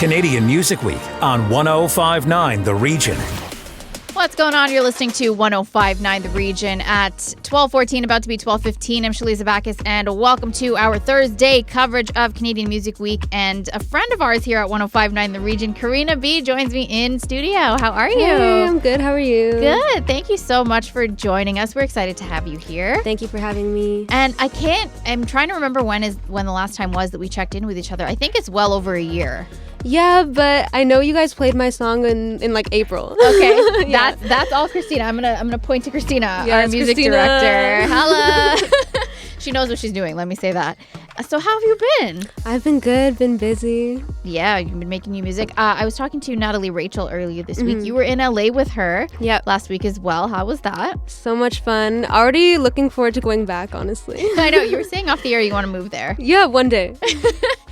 Canadian Music Week on 105.9 The Region. What's going on? You're listening to 105.9 The Region at 12:14, about to be 12:15. I'm Shaliza Bacchus, and welcome to our Thursday coverage of Canadian Music Week. And a friend of ours here at 105.9 The Region, Carina B, joins me in studio. How are you? Hey, I'm good. How are you? Good. Thank you so much for joining us. We're excited to have you here. Thank you for having me. And I'm trying to remember when the last time was that we checked in with each other. I think it's well over a year. Yeah, but I know you guys played my song in like April. Okay, Yeah. that's all Christina. I'm gonna point to Christina, Yes, our music Christina. director. Hello. She knows what she's doing. Let me say that. So how have you been? I've been good, been busy. Yeah, you've been making new music. I was talking to Natalie Rachel earlier this week. You were in LA with her last week as well. How was that? So much fun. Already looking forward to going back, honestly. I know, you were saying off the air you want to move there. Yeah, one day.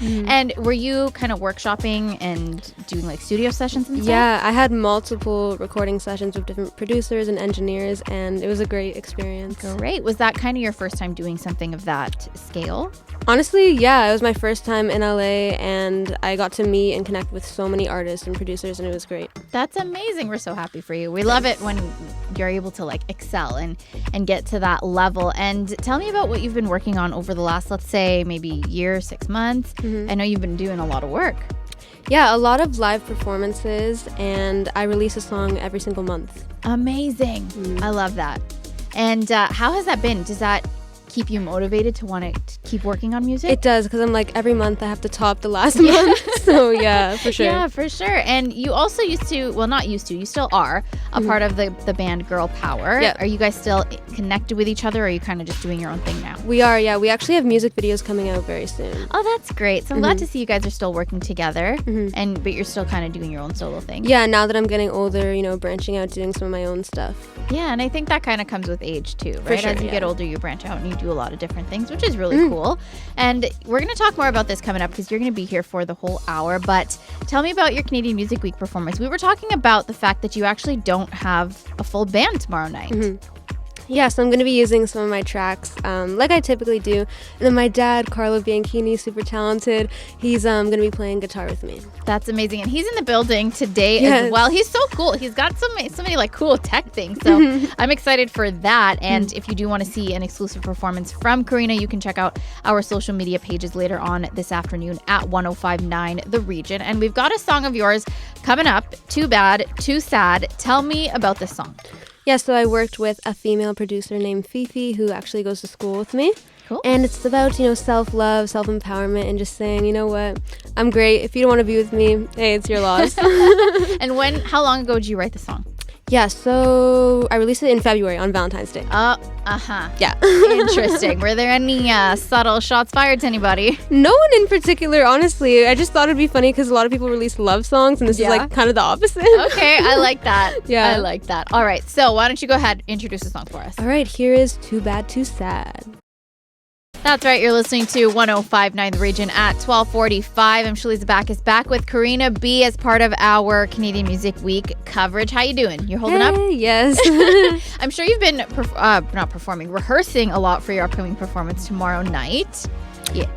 And were you kind of workshopping and doing like studio sessions and stuff? Yeah, I had multiple recording sessions with different producers and engineers, and it was a great experience. Great. Was that kind of your first time doing something of that scale? Honestly, yeah, it was my first time in LA, and I got to meet and connect with so many artists and producers, and it was great. That's amazing. We're so happy for you. We love it when you're able to like excel and get to that level. And tell me about what you've been working on over the last, let's say, maybe year, 6 months. I know you've been doing a lot of work. Yeah, a lot of live performances, and I release a song every single month. Amazing. I love that. And how has that been? Does that keep you motivated to want to keep working on music? It does, because I'm like, every month I have to top the last month. So yeah, for sure. Yeah, for sure. And you also you still are a part of the band Grl Pow-R. Yeah. Are you guys still connected with each other, or are you kind of just doing your own thing now? We are, yeah. We actually have music videos coming out very soon. Oh, that's great. So I'm glad to see you guys are still working together, but you're still kind of doing your own solo thing. Yeah, now that I'm getting older, branching out, doing some of my own stuff. Yeah, and I think that kind of comes with age too, right? sure, As you get older, you branch out and you do a lot of different things, which is really cool. And we're going to talk more about this coming up because you're going to be here for the whole hour. But tell me about your Canadian Music Week performance. We were talking about the fact that you actually don't have a full band tomorrow night. Yeah, so I'm going to be using some of my tracks like I typically do. And then my dad, Carlo Bianchini, super talented, he's going to be playing guitar with me. That's amazing. And he's in the building today as well. He's so cool. He's got so many like cool tech things. So I'm excited for that. And if you do want to see an exclusive performance from Carina, you can check out our social media pages later on this afternoon at 105.9 The Region. And we've got a song of yours coming up, Too Bad, Too Sad. Tell me about this song. Yeah, so I worked with a female producer named Fifi who actually goes to school with me. Cool. And it's about, self-love, self-empowerment, and just saying, you know what, I'm great. If you don't want to be with me, hey, it's your loss. And how long ago did you write the song? Yeah, so I released it in February on Valentine's Day. Yeah. Interesting. Were there any subtle shots fired to anybody? No one in particular, honestly. I just thought it'd be funny because a lot of people release love songs, and this is like kind of the opposite. Okay, I like that. Yeah. I like that. All right, so why don't you go ahead and introduce the song for us? All right, here is Too Bad, Too Sad. That's right. You're listening to 105.9 The Region at 12:45. I'm Shaliza Bacchus, back with Carina B as part of our Canadian Music Week coverage. How you doing? You're holding up? Yes. I'm sure you've been rehearsing a lot for your upcoming performance tomorrow night.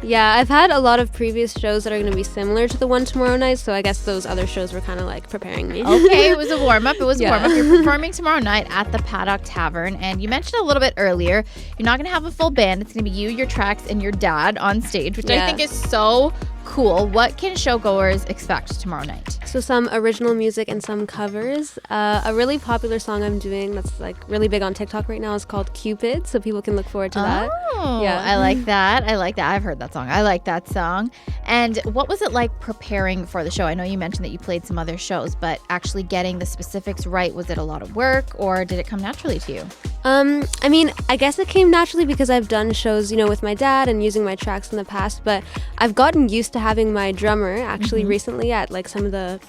Yeah, I've had a lot of previous shows that are going to be similar to the one tomorrow night, so I guess those other shows were kind of like preparing me. Okay, it was a warm-up. You're performing tomorrow night at the Paddock Tavern, and you mentioned a little bit earlier, you're not going to have a full band. It's going to be you, your tracks, and your dad on stage, which I think is so cool. What can showgoers expect tomorrow night? So some original music and some covers. A really popular song I'm doing that's like really big on TikTok right now is called Cupid, so people can look forward to that. Oh, yeah. I like that. I've heard that song. I like that song. And what was it like preparing for the show? I know you mentioned that you played some other shows, but actually getting the specifics right, was it a lot of work, or did it come naturally to you? I mean, I guess it came naturally because I've done shows, with my dad and using my tracks in the past, but I've gotten used to having my drummer actually recently at like some of the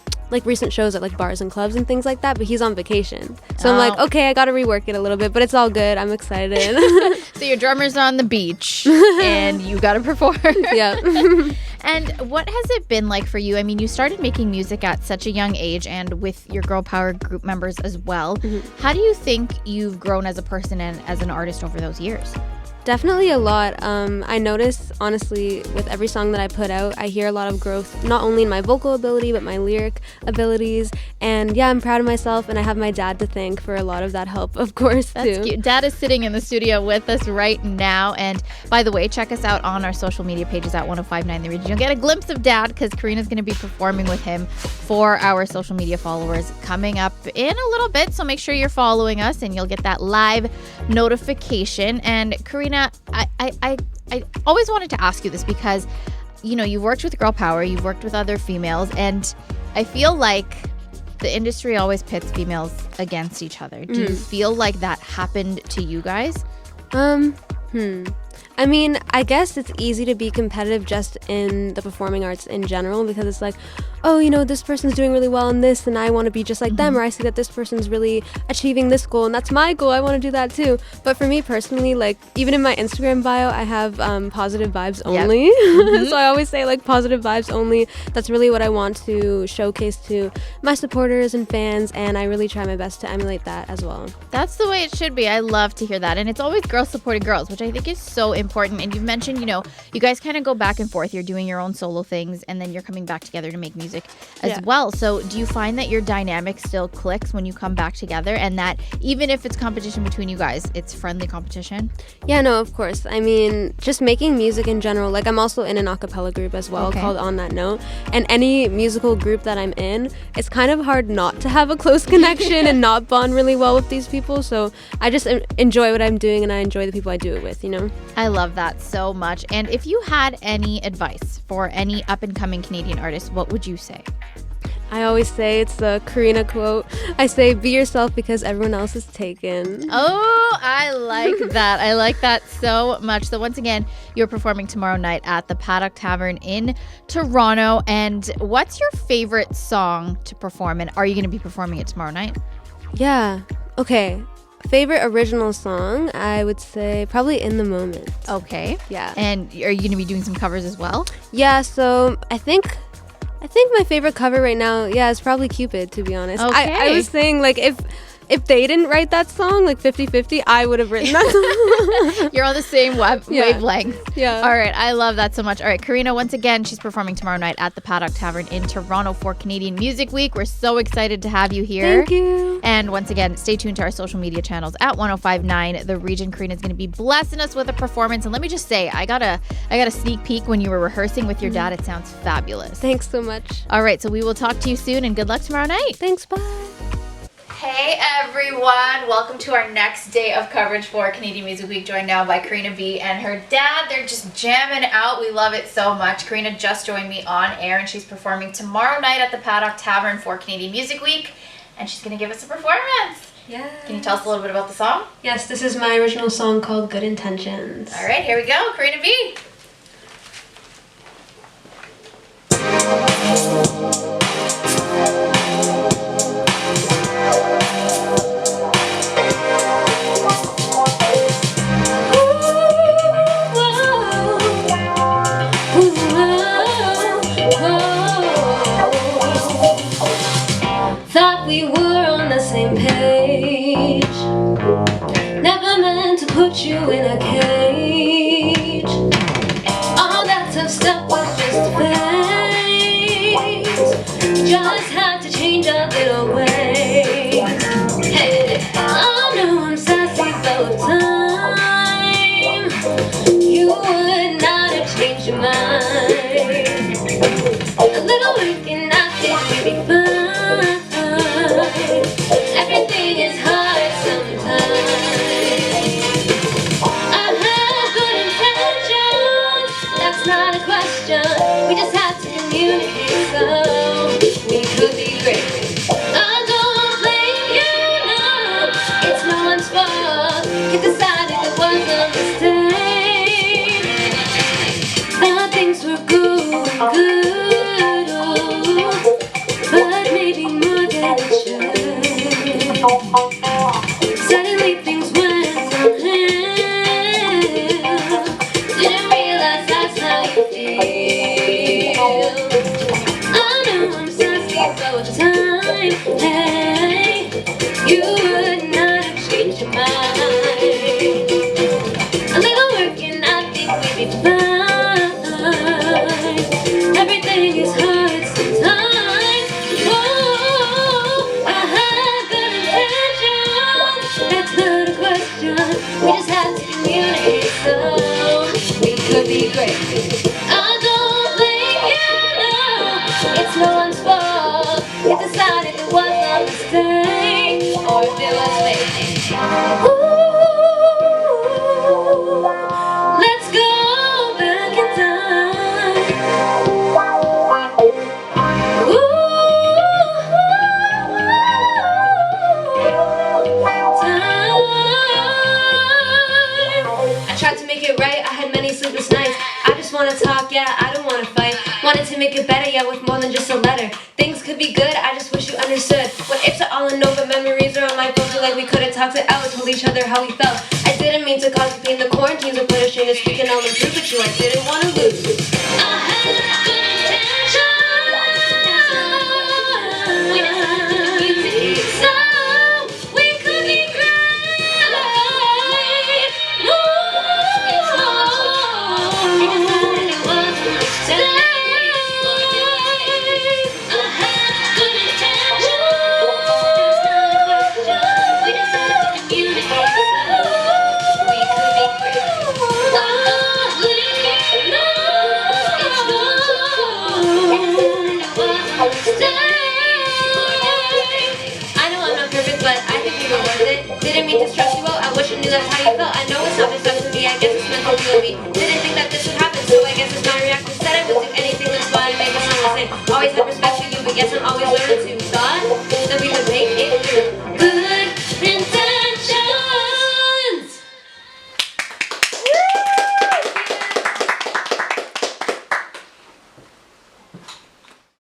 recent shows at like bars and clubs and things like that, but he's on vacation. So I'm like, okay, I got to rework it a little bit, but it's all good. I'm excited. So your drummer's on the beach and you got to perform. Yeah. And what has it been like for you? I mean, you started making music at such a young age and with your Grl Pow-R group members as well. How do you think you've grown as a person and as an artist over those years? Definitely a lot. I notice, honestly, with every song that I put out, I hear a lot of growth, not only in my vocal ability, but my lyric abilities. And yeah, I'm proud of myself, and I have my dad to thank for a lot of that help, of course, too. That's cute. Dad is sitting in the studio with us right now. And by the way, check us out on our social media pages at 1059 The Region. You'll get a glimpse of Dad because Karina's going to be performing with him for our social media followers coming up in a little bit. So make sure you're following us and you'll get that live notification. And Karina, I always wanted to ask you this because, you know, you've worked with Grl Pow-R, you've worked with other females, and I feel like the industry always pits females against each other. Do you feel like that happened to you guys? I mean, I guess it's easy to be competitive just in the performing arts in general because it's like, oh, you know, this person's doing really well in this and I want to be just like them, or I see that this person's really achieving this goal and that's my goal, I want to do that too. But for me personally, like even in my Instagram bio, I have positive vibes only. So I always say like positive vibes only. That's really what I want to showcase to my supporters and fans, and I really try my best to emulate that as well. That's the way it should be. I love to hear that. And it's always girls supporting girls, which I think is so important. And you've mentioned, you know, you guys kind of go back and forth. You're doing your own solo things and then you're coming back together to make music as well. So do you find that your dynamic still clicks when you come back together, and that even if it's competition between you guys, it's friendly competition? Yeah, no, of course. I mean, just making music in general. Like I'm also in an a cappella group as well called On That Note. And any musical group that I'm in, it's kind of hard not to have a close connection and not bond really well with these people. So I just enjoy what I'm doing and I enjoy the people I do it with, you know? I love that so much. And if you had any advice for any up and coming Canadian artists, what would you say? I always say, it's the Karina quote. I say, be yourself because everyone else is taken. Oh, I like that. I like that so much. So once again, you're performing tomorrow night at the Paddock Tavern in Toronto. And what's your favorite song to perform? And are you going to be performing it tomorrow night? Yeah. Okay. Favorite original song, I would say probably In the Moment. Okay. Yeah. And are you going to be doing some covers as well? Yeah, so I think my favorite cover right now, is probably Cupid, to be honest. Okay. I was saying, like, if they didn't write that song, like 50-50, I would have written that song. You're on the same wavelength. Yeah. All right. I love that so much. All right. Karina, once again, she's performing tomorrow night at the Paddock Tavern in Toronto for Canadian Music Week. We're so excited to have you here. Thank you. And once again, stay tuned to our social media channels at 1059 The Region. Karina's going to be blessing us with a performance. And let me just say, I got a sneak peek when you were rehearsing with your dad. It sounds fabulous. Thanks so much. All right. So we will talk to you soon and good luck tomorrow night. Thanks. Bye. Hey everyone, welcome to our next day of coverage for Canadian Music Week, joined now by Carina B and her dad. They're just jamming out. We love it so much. Carina just joined me on air and she's performing tomorrow night at the Paddock Tavern for Canadian Music Week, and she's going to give us a performance. Yeah. Can you tell us a little bit about the song? Yes, this is my original song called Good Intentions. All right, here we go. Carina B. Thought we were on the same page. Never meant to put you in a cage. All that tough stuff was just a phase. Just had to change a little way. Hey, I know I'm sassy both time. You would not have changed your mind. A little weak and I think we'd be fine. Everything is hard sometimes. I have good intentions, that's not a question. We just have to communicate so we could be great. I don't blame you, no, it's no one's fault. You decided it was a mistake. Thought things were good, oh, but maybe more than it should. Suddenly things went downhill. Didn't realize that's how you feel. I to make it better, yeah, with more than just a letter. Things could be good, I just wish you understood. When it's all a no, but memories are on my phone. Feel like we couldn't talk it out, told each other how we felt. I didn't mean to cause you pain. The quarantines would put a strain to speaking all improve with you. I didn't want to lose you. I had good intentions. We decided to do music, so we could be great. No, it's not. I decided it was a mistake. I had good intentions. We decided to do music, so we could be great. I know I'm not perfect, but I think we were worth it. Didn't mean to stress you out, I wish I knew that's how you felt. I know it's not just up to me, I guess it's meant to be with me. Didn't think that this would happen, so I guess it's my reaction. Said I would do anything that's fine and make it sound the same. Always had respect for you, but yes, I'm always learning to